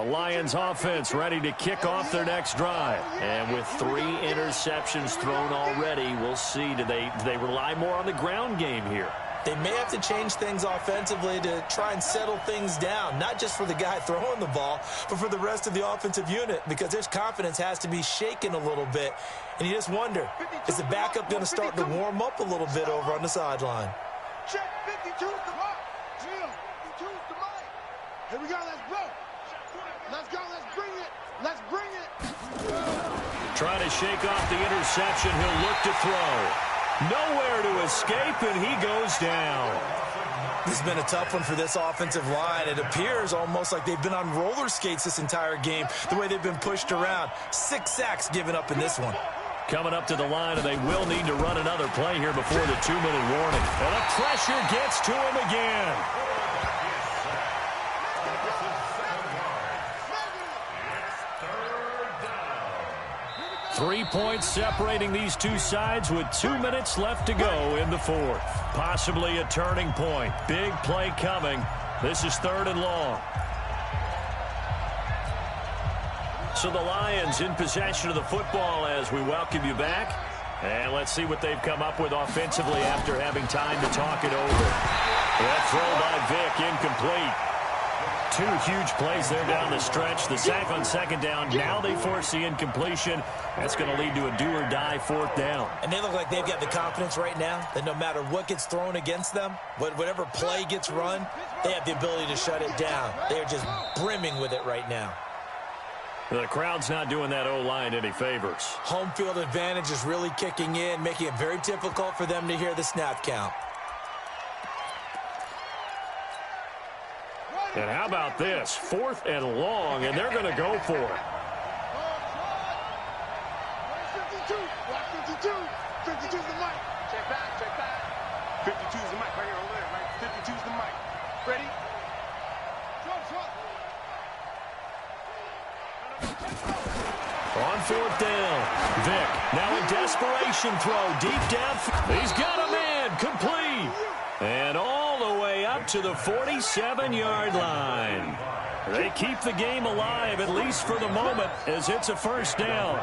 Speaker 1: Lions offense ready to kick off their next drive. And with 3 interceptions thrown already, we'll see. Do they rely more on the ground game here?
Speaker 2: They may have to change things offensively to try and settle things down, not just for the guy throwing the ball, but for the rest of the offensive unit, because their confidence has to be shaken a little bit. And you just wonder, is the backup going to start to warm up a little bit over on the sideline?
Speaker 3: Check 52's the mark. Jim, 52's the mark. Here we go, let's go. Let's go, let's bring it. Let's bring it.
Speaker 1: Trying to shake off the interception. He'll look to throw. Nowhere to escape, and he goes down.
Speaker 2: This has been a tough one for this offensive line. It appears almost like they've been on roller skates this entire game, the way they've been pushed around. 6 sacks given up in this one.
Speaker 1: Coming up to the line, and they will need to run another play here before the 2-minute warning. And the pressure gets to him again. 3 points separating these two sides with 2 minutes left to go in the fourth. Possibly a turning point. Big play coming. This is 3rd and long. So the Lions in possession of the football as we welcome you back. And let's see what they've come up with offensively after having time to talk it over. That throw by Vick incomplete. 2 huge plays there down the stretch. The sack on 2nd down. Now they force the incompletion. That's going to lead to a do-or-die 4th down.
Speaker 2: And they look like they've got the confidence right now that no matter what gets thrown against them, whatever play gets run, they have the ability to shut it down. They are just brimming with it right now.
Speaker 1: The crowd's not doing that O-line any favors.
Speaker 2: Home field advantage is really kicking in, making it very difficult for them to hear the snap count.
Speaker 1: And how about this? 4th and long, and they're going to go for it.
Speaker 3: 52. Watch 52. 52's the mic. Check back, check back. 52's the mic right here over there, right? 52's the mic. Ready?
Speaker 1: On 4th down, Vick now a desperation throw deep down. He's got a man, complete. And all the way up to the 47-yard line. They keep the game alive, at least for the moment, as it's a 1st down.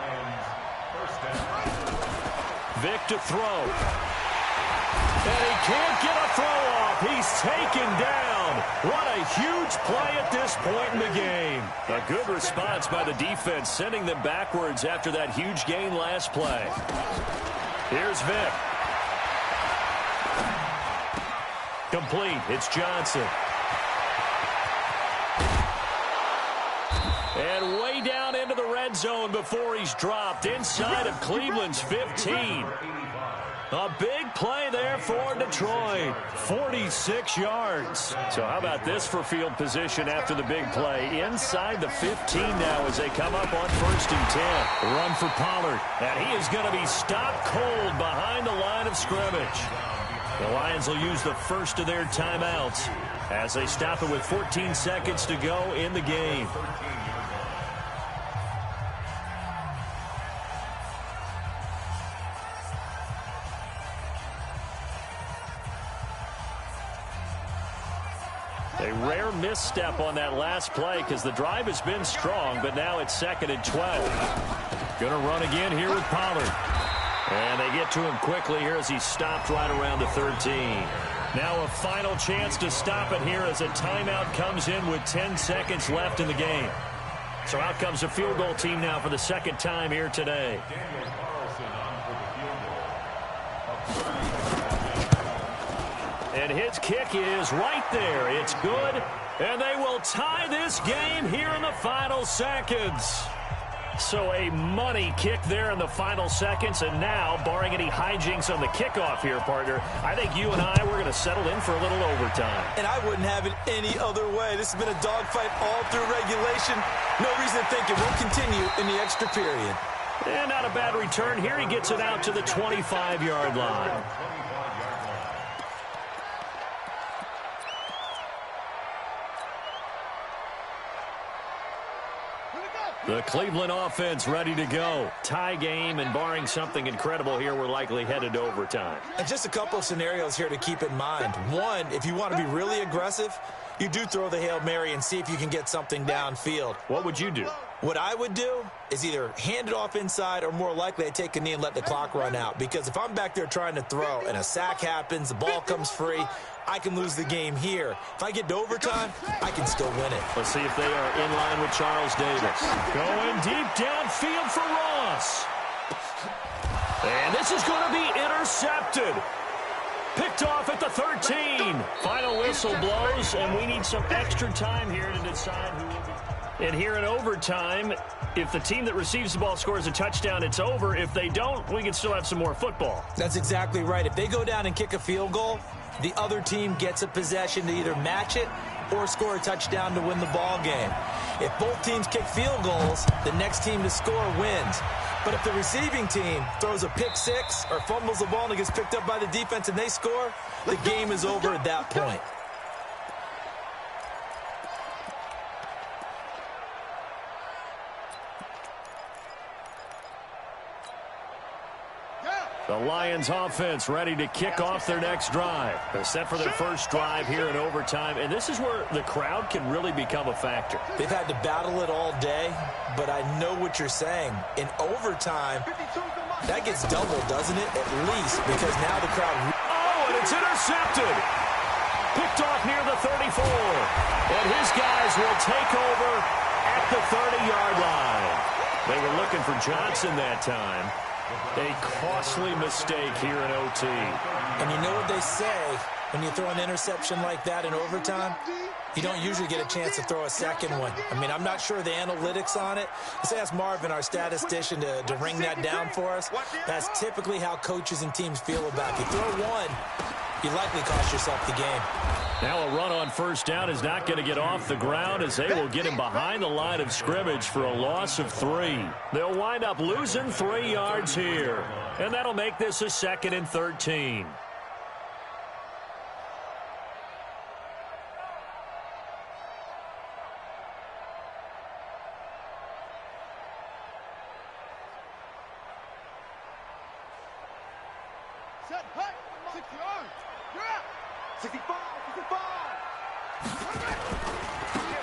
Speaker 1: Vick to throw. And he can't get a throw off. He's taken down. What a huge play at this point in the game. A good response by the defense, sending them backwards after that huge gain last play. Here's Vick. Complete. It's Johnson. And way down into the red zone before he's dropped inside of Cleveland's 15. A big play there for Detroit. 46 yards. So how about this for field position after the big play? Inside the 15 now as they come up on 1st and 10. Run for Pollard. And he is going to be stopped cold behind the line of scrimmage. The Lions will use the first of their timeouts as they stop it with 14 seconds to go in the game. A rare misstep on that last play because the drive has been strong, but now it's 2nd and 12. Going to run again here with Pollard. And they get to him quickly here as he's stopped right around the 13. Now a final chance to stop it here as a timeout comes in with 10 seconds left in the game. So out comes a field goal team now for the 2nd time here today. And his kick is right there. It's good. And they will tie this game here in the final seconds. So a money kick there in the final seconds. And now, barring any hijinks on the kickoff here, partner, I think you and I, we're going to settle in for a little overtime.
Speaker 2: And I wouldn't have it any other way. This has been a dogfight all through regulation. No reason to think it won't continue in the extra period.
Speaker 1: And not a bad return here. He gets it out to the 25-yard line. The Cleveland offense ready to go. Tie game, and barring something incredible here, we're likely headed to overtime.
Speaker 2: And just a couple of scenarios here to keep in mind. One, if you want to be really aggressive, you do throw the Hail Mary and see if you can get something downfield.
Speaker 1: What would you do?
Speaker 2: What I would do is either hand it off inside or more likely I'd take a knee and let the clock run out. Because if I'm back there trying to throw and a sack happens, the ball comes free, I can lose the game here. If I get to overtime, I can still win it.
Speaker 1: Let's see if they are in line with Charles Davis. Going deep downfield for Ross. And this is going to be intercepted. Picked off at the 13. Final whistle blows, and we need some extra time here to decide who will be. And here in overtime, if the team that receives the ball scores a touchdown, it's over. If they don't, we can still have some more football.
Speaker 2: That's exactly right. If they go down and kick a field goal, the other team gets a possession to either match it or score a touchdown to win the ball game. If both teams kick field goals, the next team to score wins. But if the receiving team throws a pick six or fumbles the ball and it gets picked up by the defense and they score, the game is over at that point.
Speaker 1: The Lions offense ready to kick off their next drive. They're set for their first drive here in overtime, and this is where the crowd can really become a factor.
Speaker 2: They've had to battle it all day, but I know what you're saying. In overtime, that gets doubled, doesn't it? At least, because now the crowd...
Speaker 1: Oh, and it's intercepted. Picked off near the 34. And his guys will take over at the 30-yard line. They were looking for Johnson that time. A costly mistake here in OT.
Speaker 2: And you know what they say, when you throw an interception like that in overtime, you don't usually get a chance to throw a second one. I mean, I'm not sure of the analytics on it. Let's ask Marvin, our statistician, to ring that down for us. That's typically how coaches and teams feel about it. If you throw one, you likely cost yourself the game.
Speaker 1: Now a run on first down is not going to get off the ground as they will get him behind the line of scrimmage for a loss of 3. They'll wind up losing 3 yards here. And that'll make this a 2nd and 13.
Speaker 3: Set, hut, 6 yards. You're out. 65, 65.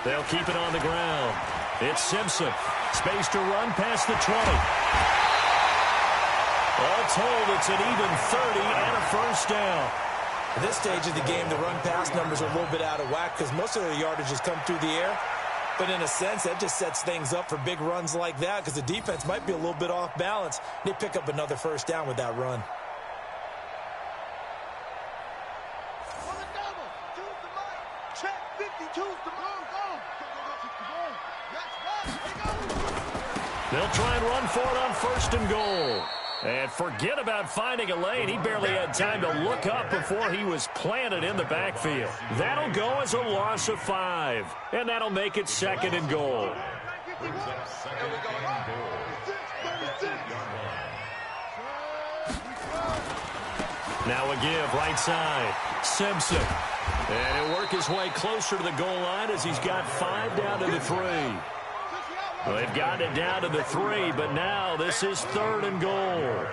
Speaker 1: They'll keep it on the ground. It's Simpson. Space to run past the 20. All told, it's an even 30 and a first down.
Speaker 2: At this stage of the game, the run-pass numbers are a little bit out of whack because most of the yardage has come through the air. But in a sense, that just sets things up for big runs like that because the defense might be a little bit off balance. They pick up another first down with that run.
Speaker 1: They'll try and run for it on 1st and goal. And forget about finding a lane. He barely had time to look up before he was planted in the backfield. That'll go as a loss of 5. And that'll make it 2nd and goal. Now a give right side. Simpson. And he'll work his way closer to the goal line as he's got 5 down to the 3. Well, they've gotten it down to the 3, but now this is 3rd and goal.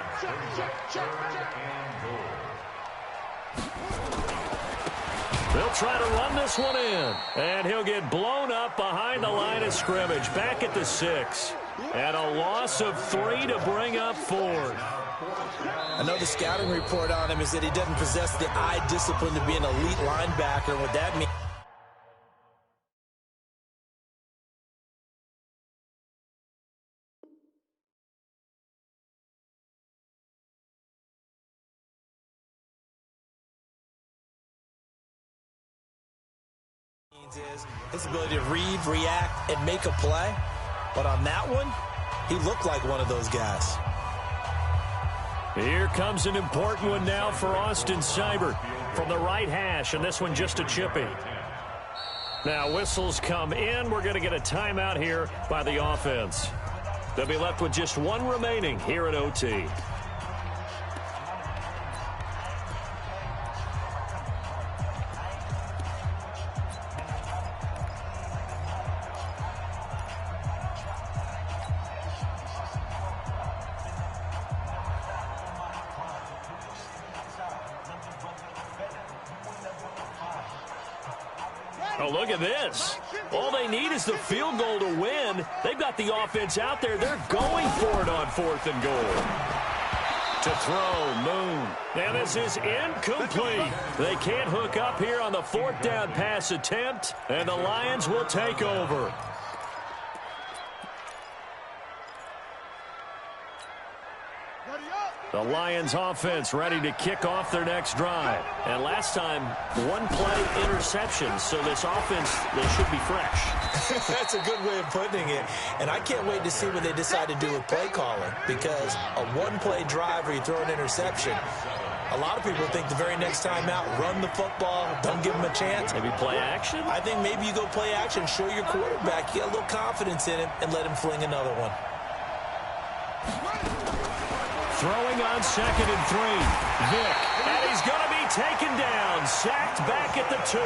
Speaker 1: They'll try to run this one in, and he'll get blown up behind the line of scrimmage, back at the 6. And a loss of 3 to bring up 4th.
Speaker 2: I know the scouting report on him is that he doesn't possess the eye discipline to be an elite linebacker, and what that means is his ability to read, react, and make a play. But on that one, he looked like one of those guys.
Speaker 1: Here comes an important one now for Austin Seibert from the right hash, and this one just a chippy. Now whistles come in. We're going to get a timeout here by the offense. They'll be left with just 1 remaining here at OT. Oh, look at this. All they need is the field goal to win. They've got the offense out there. They're going for it on 4th and goal. To throw, Moon. And this is incomplete. They can't hook up here on the 4th down pass attempt, and the Lions will take over. The Lions offense ready to kick off their next drive. And last time, 1-play interception. So this offense, they should be fresh.
Speaker 2: That's a good way of putting it. And I can't wait to see what they decide to do with play calling. Because a 1-play drive where you throw an interception, a lot of people think the very next time out, run the football, don't give them a chance.
Speaker 1: Maybe play action?
Speaker 2: I think maybe you go play action, show your quarterback, you got a little confidence in him, and let him fling another one.
Speaker 1: Throwing on 2nd and 3. Vick. And he's going to be taken down. Sacked back at the 2.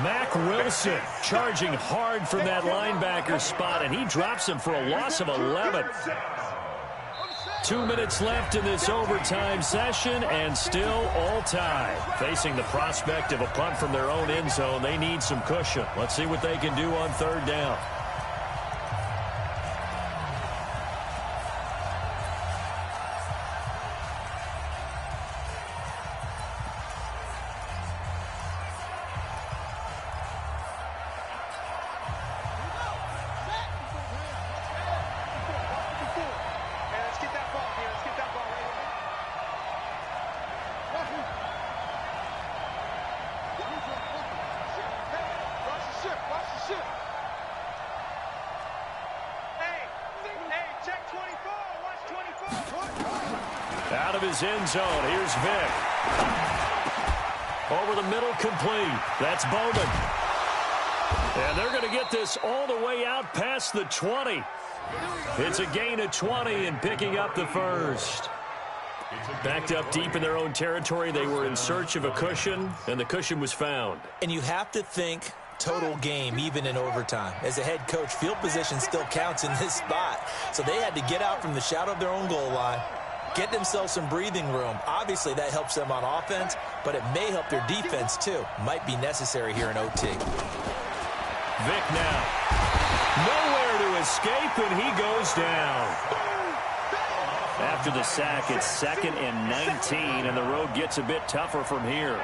Speaker 1: Mack Wilson charging hard from that linebacker spot, and he drops him for a loss of 11. 2 minutes left in this overtime session, and still all tied. Facing the prospect of a punt from their own end zone, they need some cushion. Let's see what they can do on 3rd down. Out of his end zone, here's Vick. Over the middle, complete. That's Bowman. And they're going to get this all the way out past the 20. It's a gain of 20 and picking up the first. Backed up deep in their own territory, they were in search of a cushion, and the cushion was found.
Speaker 2: And you have to think total game, even in overtime. As a head coach, field position still counts in this spot. So they had to get out from the shadow of their own goal line, get themselves some breathing room. Obviously, that helps them on offense, but it may help their defense, too. Might be necessary here in OT.
Speaker 1: Vick now. Nowhere to escape, and he goes down. After the sack, it's 2nd and 19, and the road gets a bit tougher from here.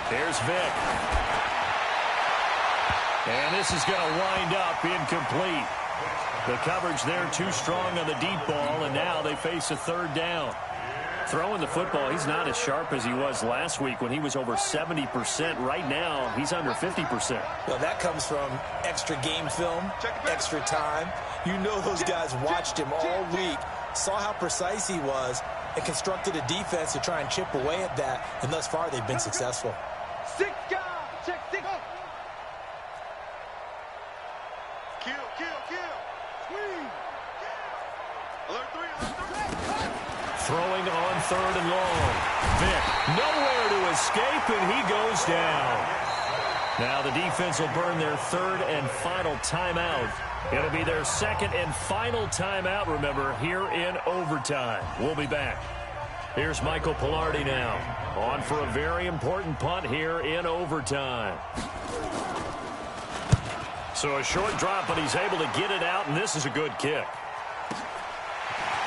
Speaker 1: Here's Vick. And this is going to wind up incomplete. The coverage there too strong on the deep ball, and now they face a 3rd down. Throwing the football, he's not as sharp as he was last week when he was over 70%. Right now, he's under 50%.
Speaker 2: Well, that comes from extra game film, extra time. You know those guys watched him all week, saw how precise he was, and constructed a defense to try and chip away at that, and thus far they've been successful.
Speaker 5: 6 guys, check 6. Kill. Alert 3.
Speaker 1: Throwing on 3rd and long. Vick, nowhere to escape, and he goes down. Now the defense will burn their 3rd and final timeout. It'll be their 2nd and final timeout, remember, here in overtime. We'll be back. Here's Michael Palardy now, on for a very important punt here in overtime. So a short drop, but he's able to get it out, and this is a good kick.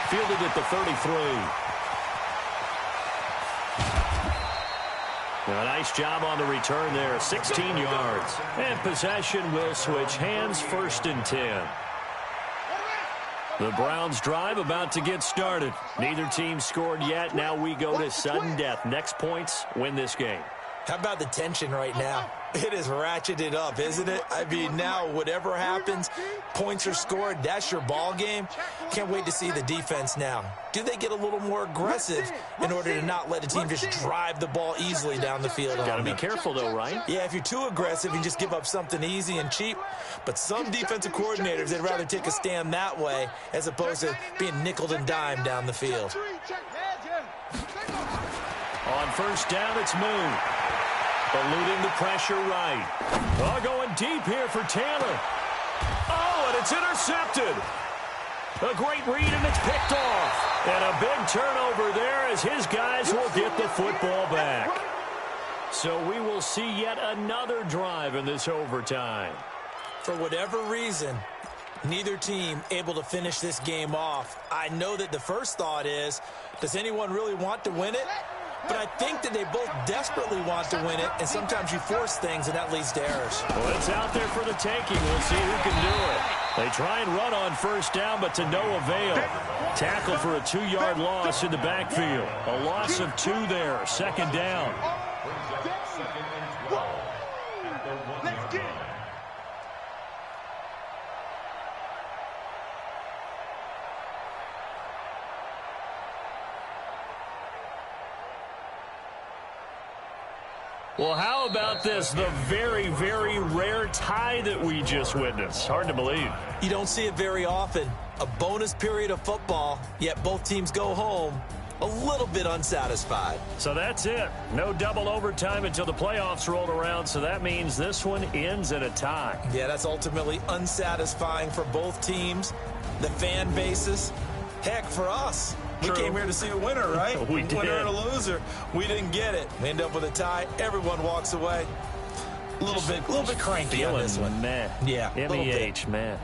Speaker 1: Fielded at the 33. A nice job on the return there, 16 yards. And possession will switch hands, 1st and 10. The Browns drive about to get started. Neither team scored yet. Now we go to sudden death. Next points win this game.
Speaker 2: How about the tension right now? It is ratcheted up, isn't it? I mean, now whatever happens, points are scored, that's your ball game. Can't wait to see the defense now. Do they get a little more aggressive in order to not let the team just drive the ball easily down the field?
Speaker 1: Got to be careful, though, right?
Speaker 2: Yeah, if you're too aggressive, you just give up something easy and cheap. But some defensive coordinators, they'd rather take a stand that way as opposed to being nickeled and dimed down the field.
Speaker 1: On 1st down, it's Moon. Eluding the pressure right. Oh, going deep here for Taylor. Oh, and it's intercepted. A great read, and it's picked off. And a big turnover there as his guys will get the football back. So we will see yet another drive in this overtime.
Speaker 2: For whatever reason, neither team able to finish this game off. I know that the first thought is, does anyone really want to win it? But I think that they both desperately want to win it, and sometimes you force things, and that leads to errors.
Speaker 1: Well, it's out there for the taking. We'll see who can do it. They try and run on first down, but to no avail. Tackle for a 2-yard loss in the backfield. A loss of 2 there, second down.
Speaker 4: Second and 12 at the 1-yard line.
Speaker 1: Well, how about this? The very, very rare tie that we just witnessed. Hard to believe.
Speaker 2: You don't see it very often. A bonus period of football, yet both teams go home a little bit unsatisfied.
Speaker 1: So that's it. No double overtime until the playoffs rolled around, so that means this one ends in a tie.
Speaker 2: Yeah, that's ultimately unsatisfying for both teams, the fan bases. Heck, for us.
Speaker 1: True.
Speaker 2: We came here to see a winner, right?
Speaker 1: We did.
Speaker 2: Winner and a loser. We didn't get it. We end up with a tie. Everyone walks away. A little bit cranky on this one.
Speaker 1: Meh.
Speaker 2: Yeah,
Speaker 1: M-E-H, man.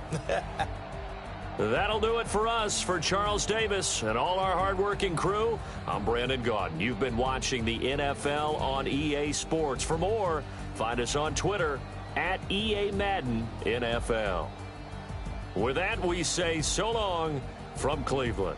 Speaker 1: That'll do it for us. For Charles Davis and all our hardworking crew, I'm Brandon Gaudin. You've been watching the NFL on EA Sports. For more, find us on Twitter at EA Madden NFL. With that, we say so long from Cleveland.